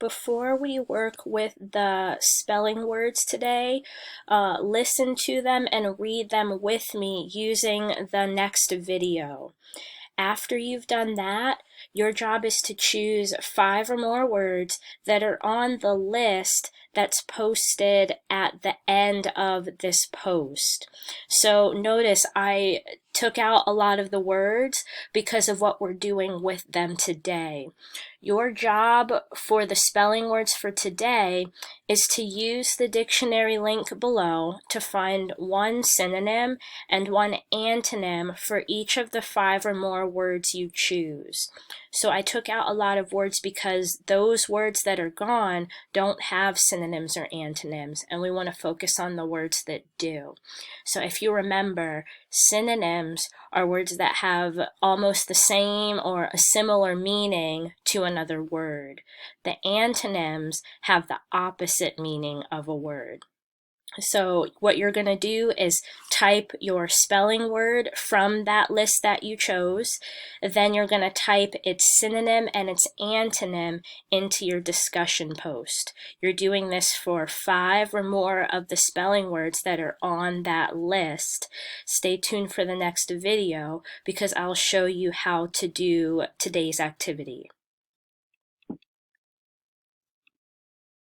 before we work with the spelling words today, listen to them and read them with me using the next video. After you've done that, your job is to choose 5 or more words that are on the list that's posted at the end of this post. So notice I took out a lot of the words because of what we're doing with them today. Your job for the spelling words for today is to use the dictionary link below to find one synonym and one antonym for each of the 5 or more words you choose. So I took out a lot of words because those words that are gone don't have synonyms or antonyms, and we want to focus on the words that do. So if you remember, synonyms are words that have almost the same or a similar meaning to another word. The antonyms have the opposite meaning of a word. So what you're going to do is type your spelling word from that list that you chose. Then you're going to type its synonym and its antonym into your discussion post. You're doing this for 5 or more of the spelling words that are on that list. Stay tuned for the next video because I'll show you how to do today's activity.